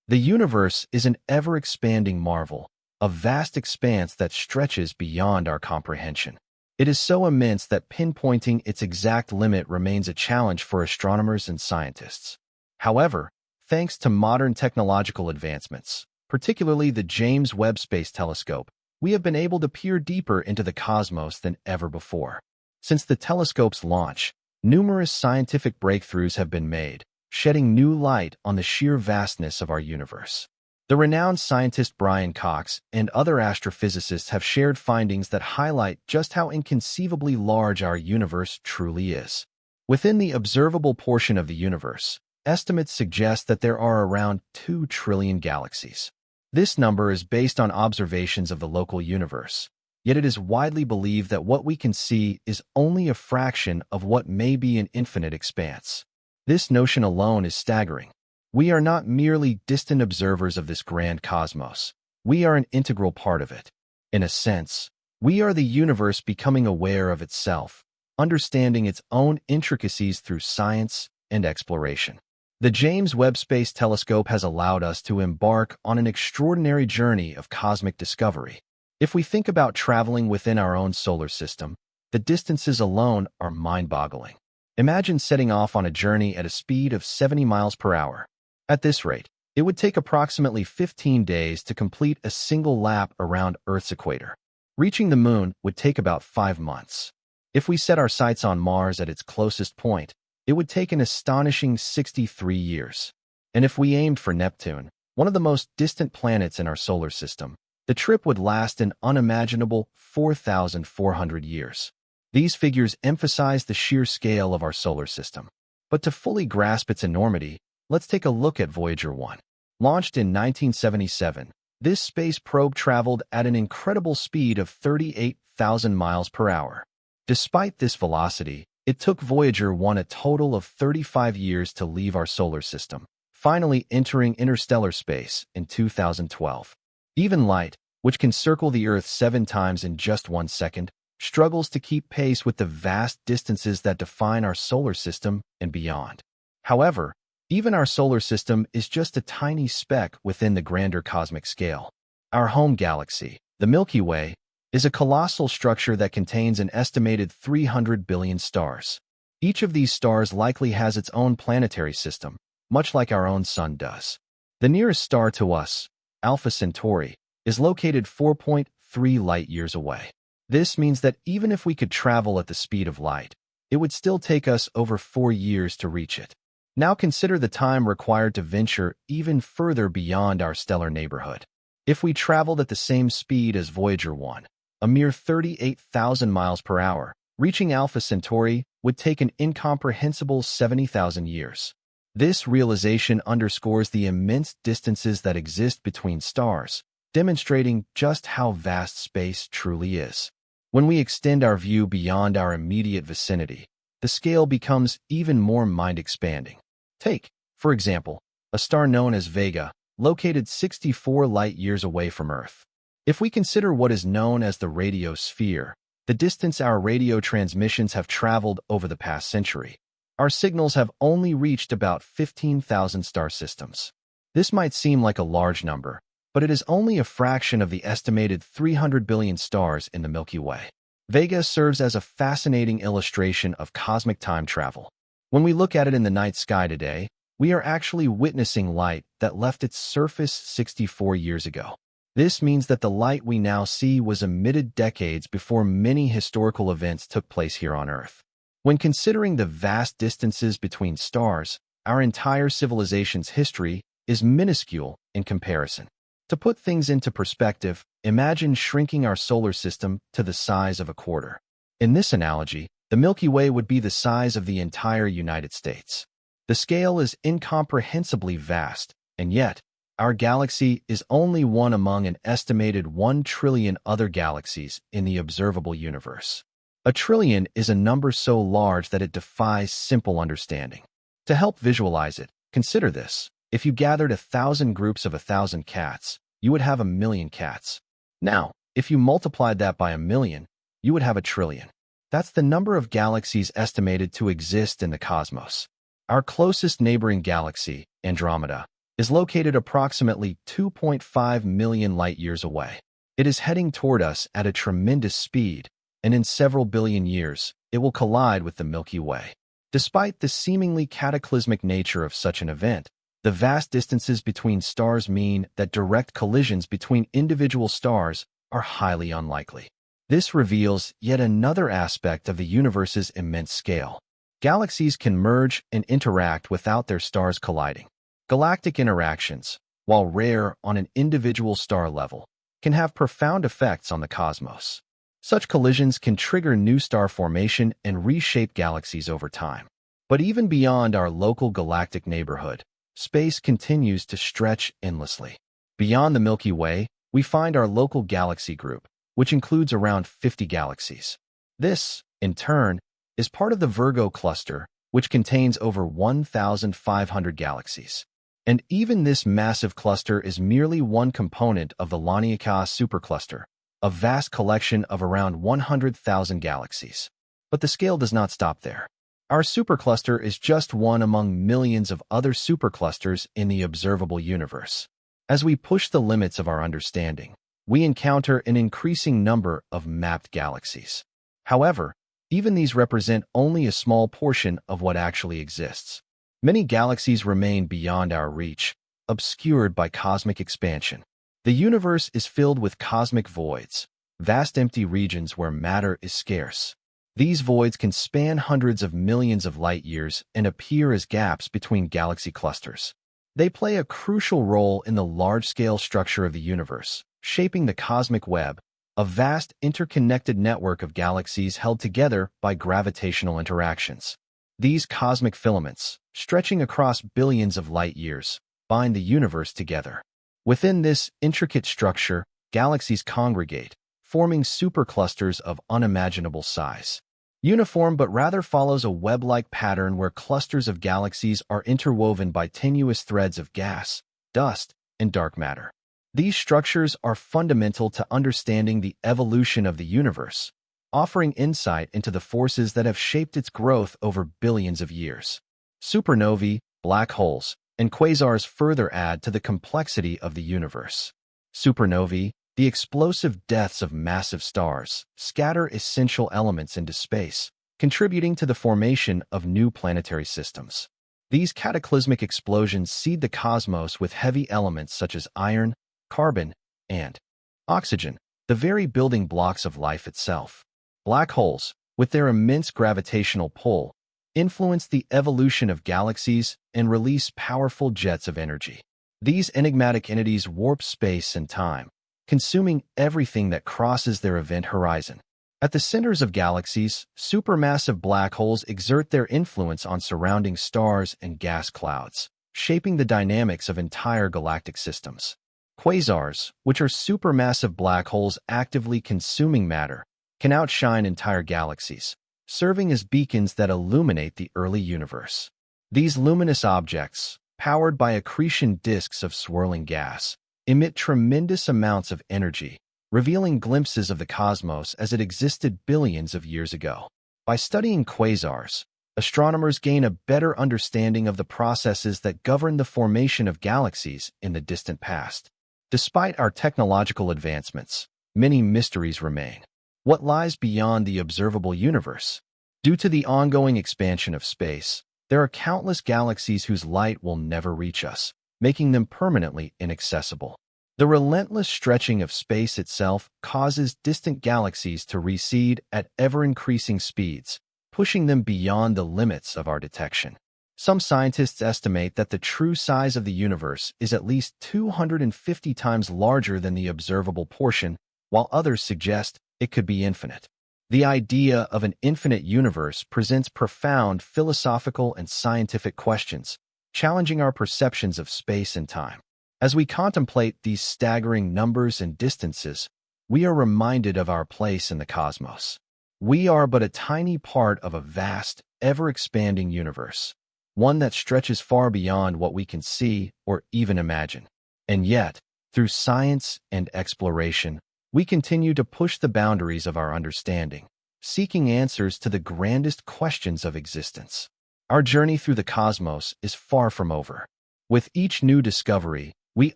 The universe is an ever-expanding marvel, a vast expanse that stretches beyond our comprehension. It is so immense that pinpointing its exact limit remains a challenge for astronomers and scientists. However, thanks to modern technological advancements, particularly the James Webb Space Telescope, we have been able to peer deeper into the cosmos than ever before. Since the telescope's launch, numerous scientific breakthroughs have been made, shedding new light on the sheer vastness of our universe. The renowned scientist Brian Cox and other astrophysicists have shared findings that highlight just how inconceivably large our universe truly is. Within the observable portion of the universe, estimates suggest that there are around 2 trillion galaxies. This number is based on observations of the local universe, yet it is widely believed that what we can see is only a fraction of what may be an infinite expanse. This notion alone is staggering. We are not merely distant observers of this grand cosmos. We are an integral part of it. In a sense, we are the universe becoming aware of itself, understanding its own intricacies through science and exploration. The James Webb Space Telescope has allowed us to embark on an extraordinary journey of cosmic discovery. If we think about traveling within our own solar system, the distances alone are mind-boggling. Imagine setting off on a journey at a speed of 70 miles per hour. At this rate, it would take approximately 15 days to complete a single lap around Earth's equator. Reaching the moon would take about 5 months. If we set our sights on Mars at its closest point, it would take an astonishing 63 years. And if we aimed for Neptune, one of the most distant planets in our solar system, the trip would last an unimaginable 4,400 years. These figures emphasize the sheer scale of our solar system. But to fully grasp its enormity, let's take a look at Voyager 1. Launched in 1977, this space probe traveled at an incredible speed of 38,000 miles per hour. Despite this velocity, it took Voyager 1 a total of 35 years to leave our solar system, finally entering interstellar space in 2012. Even light, which can circle the Earth 7 times in just 1 second, struggles to keep pace with the vast distances that define our solar system and beyond. However, even our solar system is just a tiny speck within the grander cosmic scale. Our home galaxy, the Milky Way, is a colossal structure that contains an estimated 300 billion stars. Each of these stars likely has its own planetary system, much like our own Sun does. The nearest star to us, Alpha Centauri, is located 4.3 light-years away. This means that even if we could travel at the speed of light, it would still take us over 4 years to reach it. Now consider the time required to venture even further beyond our stellar neighborhood. If we traveled at the same speed as Voyager 1, a mere 38,000 miles per hour, reaching Alpha Centauri would take an incomprehensible 70,000 years. This realization underscores the immense distances that exist between stars, demonstrating just how vast space truly is. When we extend our view beyond our immediate vicinity, the scale becomes even more mind-expanding. Take, for example, a star known as Vega, located 64 light-years away from Earth. If we consider what is known as the radio sphere, the distance our radio transmissions have traveled over the past century, our signals have only reached about 15,000 star systems. This might seem like a large number, but it is only a fraction of the estimated 300 billion stars in the Milky Way. Vega serves as a fascinating illustration of cosmic time travel. When we look at it in the night sky today, we are actually witnessing light that left its surface 64 years ago. This means that the light we now see was emitted decades before many historical events took place here on Earth. When considering the vast distances between stars, our entire civilization's history is minuscule in comparison. To put things into perspective, imagine shrinking our solar system to the size of a quarter. In this analogy, the Milky Way would be the size of the entire United States. The scale is incomprehensibly vast, and yet, our galaxy is only one among an estimated 1 trillion other galaxies in the observable universe. A trillion is a number so large that it defies simple understanding. To help visualize it, consider this. If you gathered 1,000 groups of 1,000 cats, you would have 1,000,000 cats. Now, if you multiplied that by 1,000,000, you would have 1 trillion. That's the number of galaxies estimated to exist in the cosmos. Our closest neighboring galaxy, Andromeda, is located approximately 2.5 million light-years away. It is heading toward us at a tremendous speed, and in several billion years, it will collide with the Milky Way. Despite the seemingly cataclysmic nature of such an event, the vast distances between stars mean that direct collisions between individual stars are highly unlikely. This reveals yet another aspect of the universe's immense scale. Galaxies can merge and interact without their stars colliding. Galactic interactions, while rare on an individual star level, can have profound effects on the cosmos. Such collisions can trigger new star formation and reshape galaxies over time. But even beyond our local galactic neighborhood, space continues to stretch endlessly. Beyond the Milky Way, we find our local galaxy group, which includes around 50 galaxies. This, in turn, is part of the Virgo cluster, which contains over 1,500 galaxies. And even this massive cluster is merely one component of the Laniakea supercluster, a vast collection of around 100,000 galaxies. But the scale does not stop there. Our supercluster is just one among millions of other superclusters in the observable universe. As we push the limits of our understanding, we encounter an increasing number of mapped galaxies. However, even these represent only a small portion of what actually exists. Many galaxies remain beyond our reach, obscured by cosmic expansion. The universe is filled with cosmic voids, vast empty regions where matter is scarce. These voids can span hundreds of millions of light-years and appear as gaps between galaxy clusters. They play a crucial role in the large-scale structure of the universe, shaping the cosmic web, a vast interconnected network of galaxies held together by gravitational interactions. These cosmic filaments, stretching across billions of light-years, bind the universe together. Within this intricate structure, galaxies congregate, forming superclusters of unimaginable size. Uniform but rather follows a web-like pattern where clusters of galaxies are interwoven by tenuous threads of gas, dust, and dark matter. These structures are fundamental to understanding the evolution of the universe, offering insight into the forces that have shaped its growth over billions of years. Supernovae, black holes, and quasars further add to the complexity of the universe. Supernovae, the explosive deaths of massive stars, scatter essential elements into space, contributing to the formation of new planetary systems. These cataclysmic explosions seed the cosmos with heavy elements such as iron, carbon, and oxygen, the very building blocks of life itself. Black holes, with their immense gravitational pull, influence the evolution of galaxies and release powerful jets of energy. These enigmatic entities warp space and time, consuming everything that crosses their event horizon. At the centers of galaxies, supermassive black holes exert their influence on surrounding stars and gas clouds, shaping the dynamics of entire galactic systems. Quasars, which are supermassive black holes actively consuming matter, can outshine entire galaxies, serving as beacons that illuminate the early universe. These luminous objects, powered by accretion disks of swirling gas, emit tremendous amounts of energy, revealing glimpses of the cosmos as it existed billions of years ago. By studying quasars, astronomers gain a better understanding of the processes that govern the formation of galaxies in the distant past. Despite our technological advancements, many mysteries remain. What lies beyond the observable universe? Due to the ongoing expansion of space, there are countless galaxies whose light will never reach us, making them permanently inaccessible. The relentless stretching of space itself causes distant galaxies to recede at ever-increasing speeds, pushing them beyond the limits of our detection. Some scientists estimate that the true size of the universe is at least 250 times larger than the observable portion, while others suggest it could be infinite. The idea of an infinite universe presents profound philosophical and scientific questions, challenging our perceptions of space and time. As we contemplate these staggering numbers and distances, we are reminded of our place in the cosmos. We are but a tiny part of a vast, ever-expanding universe, one that stretches far beyond what we can see or even imagine. And yet, through science and exploration, we continue to push the boundaries of our understanding, seeking answers to the grandest questions of existence. Our journey through the cosmos is far from over. With each new discovery, we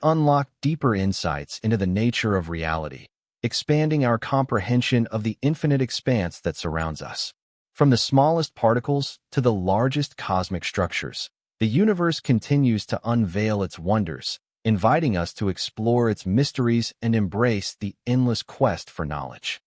unlock deeper insights into the nature of reality, expanding our comprehension of the infinite expanse that surrounds us. From the smallest particles to the largest cosmic structures, the universe continues to unveil its wonders, inviting us to explore its mysteries and embrace the endless quest for knowledge.